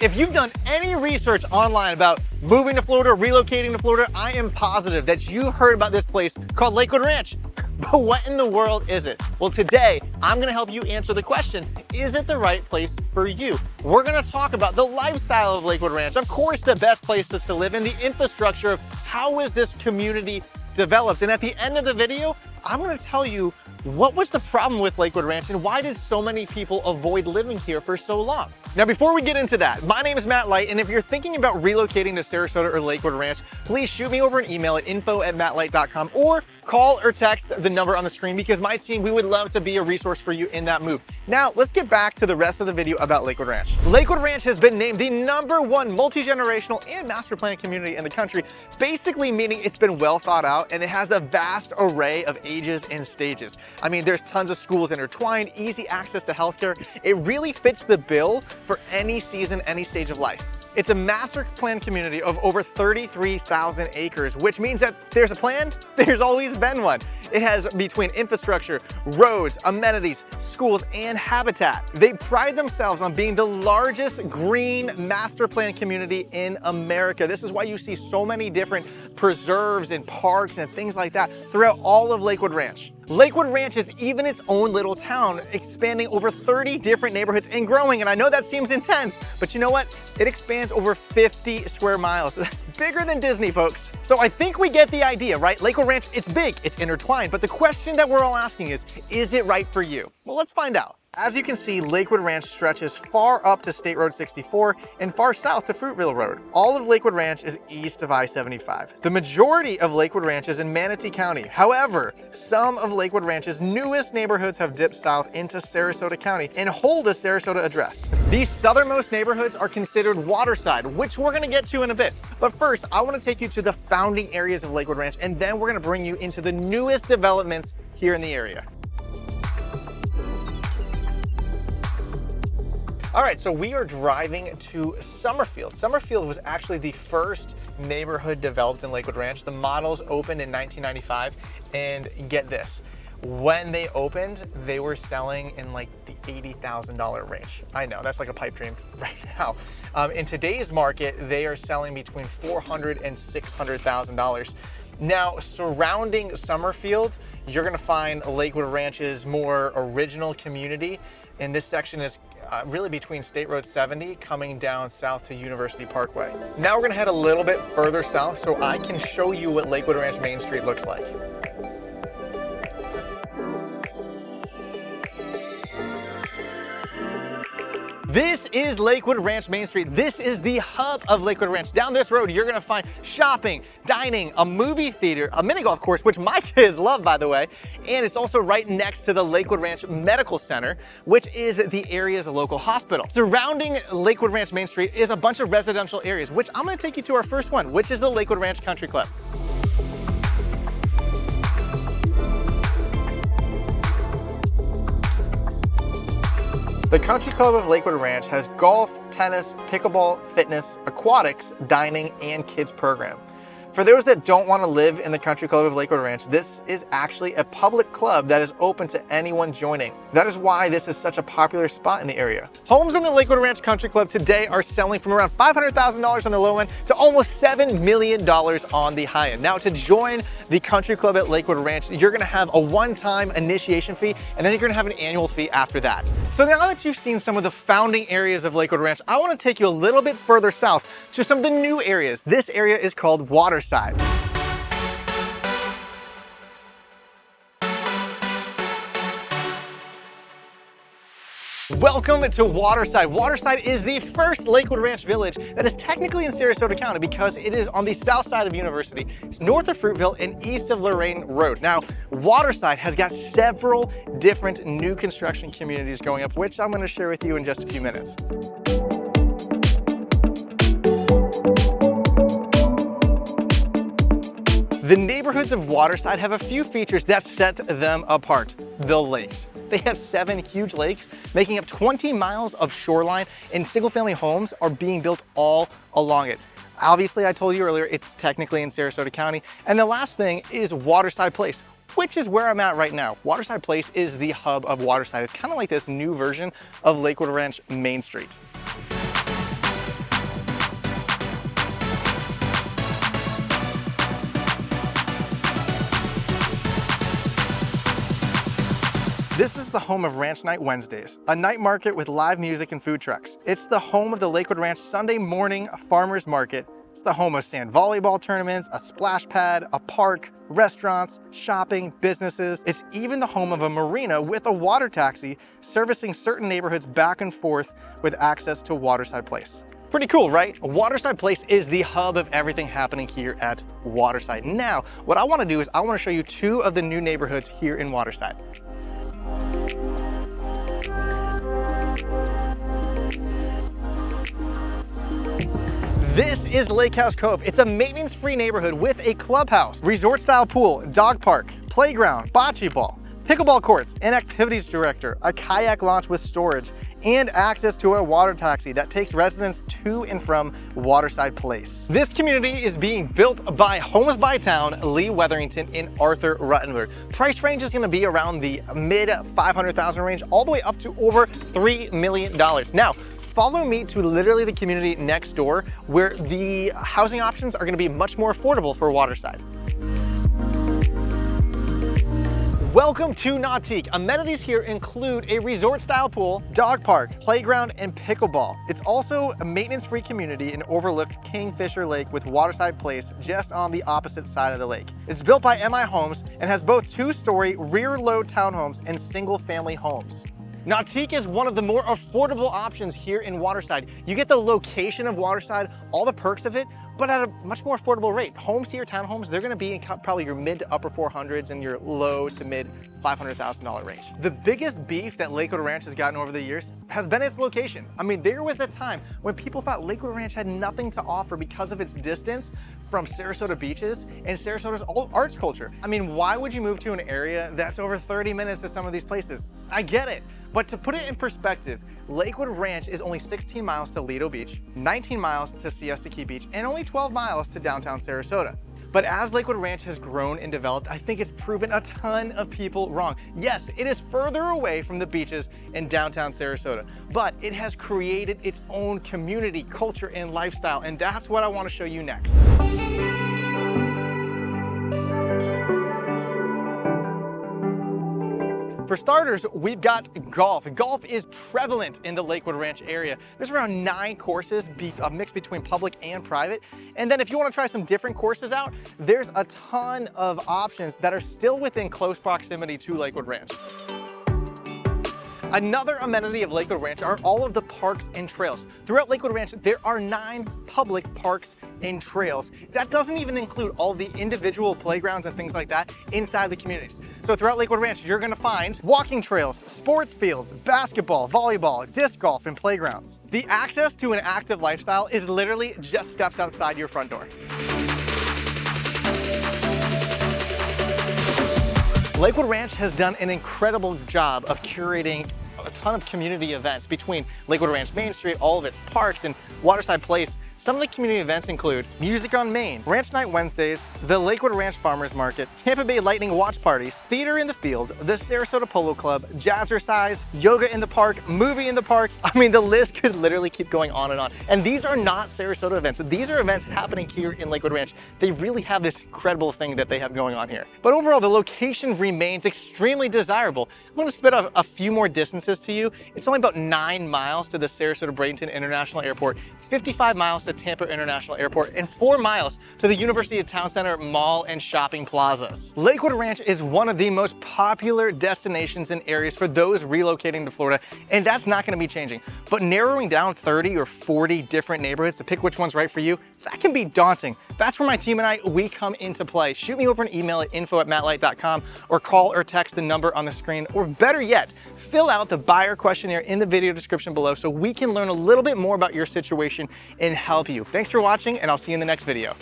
If you've done any research online about moving to Florida, relocating to Florida, I am positive that you heard about this place called Lakewood Ranch. But what in the world is it? Well, today I'm gonna help you answer the question, is it the right place for you? We're gonna talk about the lifestyle of Lakewood Ranch, of course, the best places to live in, the infrastructure of how is this community developed. And at the end of the video, I'm gonna tell you what was the problem with Lakewood Ranch and why did so many people avoid living here for so long? Now, before we get into that, my name is Matt Light, and if you're thinking about relocating to Sarasota or Lakewood Ranch, please shoot me over an email at info@mattlight.com or call or text the number on the screen because my team, we would love to be a resource for you in that move. Now, let's get back to the rest of the video about Lakewood Ranch. Lakewood Ranch has been named the #1 multi-generational and master plan community in the country, basically meaning it's been well thought out and it has a vast array of ages and stages. I mean, there's tons of schools intertwined, easy access to healthcare. It really fits the bill for any season, any stage of life. It's a master plan community of over 33,000 acres, which means that there's a plan, there's always been one. It has between infrastructure, roads, amenities, schools, and habitat. They pride themselves on being the largest green master plan community in America. This is why you see so many different preserves and parks and things like that throughout all of Lakewood Ranch. Lakewood Ranch is even its own little town, expanding over 30 different neighborhoods and growing. And I know that seems intense, but you know what? It expands over 50 square miles. That's bigger than Disney, folks. So I think we get the idea, right? Lakewood Ranch, it's big, it's intertwined, but the question that we're all asking is it right for you? Well, let's find out. As you can see, Lakewood Ranch stretches far up to State Road 64 and far south to Fruitville Road. All of Lakewood Ranch is east of I-75. The majority of Lakewood Ranch is in Manatee County. However, some of Lakewood Ranch's newest neighborhoods have dipped south into Sarasota County and hold a Sarasota address. These southernmost neighborhoods are considered waterside, which we're gonna get to in a bit. But first, I wanna take you to the founding areas of Lakewood Ranch, and then we're gonna bring you into the newest developments here in the area. All right, so we are driving to Summerfield. Summerfield was actually the first neighborhood developed in Lakewood Ranch. The models opened in 1995, and get this, when they opened, they were selling in like the $80,000 range. I know, that's like a pipe dream right now. In today's market, they are selling between $400,000 and $600,000. Now, surrounding Summerfield, you're gonna find Lakewood Ranch's more original community, and this section is really between State Road 70 coming down south to University Parkway. Now we're gonna head a little bit further south so I can show you what Lakewood Ranch Main Street looks like. This is Lakewood Ranch Main Street. This is the hub of Lakewood Ranch. Down this road, you're gonna find shopping, dining, a movie theater, a mini golf course, which my kids love, by the way. And it's also right next to the Lakewood Ranch Medical Center, which is the area's local hospital. Surrounding Lakewood Ranch Main Street is a bunch of residential areas, which I'm gonna take you to our first one, which is the Lakewood Ranch Country Club. The Country Club of Lakewood Ranch has golf, tennis, pickleball, fitness, aquatics, dining, and kids program. For those that don't want to live in the Country Club of Lakewood Ranch, this is actually a public club that is open to anyone joining. That is why this is such a popular spot in the area. Homes in the Lakewood Ranch Country Club today are selling from around $500,000 on the low end to almost $7 million on the high end. Now, to join the Country Club at Lakewood Ranch, you're gonna have a one-time initiation fee, and then you're gonna have an annual fee after that. So now that you've seen some of the founding areas of Lakewood Ranch, I wanna take you a little bit further south to some of the new areas. This area is called Waterside. Welcome to Waterside. Waterside is the first Lakewood Ranch village that is technically in Sarasota County because it is on the south side of University. It's north of Fruitville and east of Lorraine Road. Now, Waterside has got several different new construction communities going up, which I'm going to share with you in just a few minutes. The neighborhoods of Waterside have a few features that set them apart. The lakes. They have 7 huge lakes, making up 20 miles of shoreline, and single-family homes are being built all along it. Obviously, I told you earlier, it's technically in Sarasota County. And the last thing is Waterside Place, which is where I'm at right now. Waterside Place is the hub of Waterside. It's kind of like this new version of Lakewood Ranch Main Street. This is the home of Ranch Night Wednesdays, a night market with live music and food trucks. It's the home of the Lakewood Ranch Sunday morning farmers market. It's the home of sand volleyball tournaments, a splash pad, a park, restaurants, shopping, businesses. It's even the home of a marina with a water taxi servicing certain neighborhoods back and forth with access to Waterside Place. Pretty cool, right? Waterside Place is the hub of everything happening here at Waterside. Now, what I want to do is I want to show you two of the new neighborhoods here in Waterside. This is Lake House Cove. It's a maintenance-free neighborhood with a clubhouse, resort-style pool, dog park, playground, bocce ball, pickleball courts, an activities director, a kayak launch with storage, and access to a water taxi that takes residents to and from Waterside Place. This community is being built by Homes by Town, Lee Weatherington, and Arthur Ruttenberg. Price range is gonna be around the mid $500,000 range, all the way up to over $3 million. Now, follow me to literally the community next door where the housing options are gonna be much more affordable for Waterside. Welcome to Nautique. Amenities here include a resort-style pool, dog park, playground, and pickleball. It's also a maintenance-free community and overlooks Kingfisher Lake with Waterside Place just on the opposite side of the lake. It's built by MI Homes and has both two-story rear-load townhomes and single-family homes. Nautique is one of the more affordable options here in Waterside. You get the location of Waterside, all the perks of it, but at a much more affordable rate. Homes here, townhomes, they're gonna be in probably your mid to upper 400s and your low to mid $500,000 range. The biggest beef that Lakewood Ranch has gotten over the years has been its location. I mean, there was a time when people thought Lakewood Ranch had nothing to offer because of its distance from Sarasota beaches and Sarasota's arts culture. I mean, why would you move to an area that's over 30 minutes to some of these places? I get it. But to put it in perspective, Lakewood Ranch is only 16 miles to Lido Beach, 19 miles to Siesta Key Beach, and only 12 miles to downtown Sarasota. But as Lakewood Ranch has grown and developed, I think it's proven a ton of people wrong. Yes, it is further away from the beaches in downtown Sarasota, but it has created its own community, culture, and lifestyle, and that's what I want to show you next. For starters, we've got golf. Golf is prevalent in the Lakewood Ranch area. There's around 9 courses, a mix between public and private. And then if you want to try some different courses out, there's a ton of options that are still within close proximity to Lakewood Ranch. Another amenity of Lakewood Ranch are all of the parks and trails. Throughout Lakewood Ranch, there are 9 public parks and trails. That doesn't even include all the individual playgrounds and things like that inside the communities. So throughout Lakewood Ranch, you're gonna find walking trails, sports fields, basketball, volleyball, disc golf, and playgrounds. The access to an active lifestyle is literally just steps outside your front door. Lakewood Ranch has done an incredible job of curating a ton of community events between Lakewood Ranch Main Street, all of its parks, and Waterside Place. Some of the community events include Music on Main, Ranch Night Wednesdays, the Lakewood Ranch Farmers Market, Tampa Bay Lightning watch parties, theater in the field, the Sarasota Polo Club, Jazzercise, yoga in the park, movie in the park. I mean, the list could literally keep going on and on. And these are not Sarasota events. These are events happening here in Lakewood Ranch. They really have this incredible thing that they have going on here. But overall, the location remains extremely desirable. I'm gonna spit out a few more distances to you. It's only about 9 miles to the Sarasota Bradenton International Airport, 55 miles to Tampa International Airport, and 4 miles to the University of Town Center Mall and shopping plazas. Lakewood Ranch is one of the most popular destinations and areas for those relocating to Florida, and that's not going to be changing. But narrowing down 30 or 40 different neighborhoods to pick which one's right for you, that can be daunting. That's where my team and I, we come into play. Shoot me over an email at info@mattlight.com or call or text the number on the screen, or better yet, fill out the buyer questionnaire in the video description below so we can learn a little bit more about your situation and help you. Thanks for watching, and I'll see you in the next video.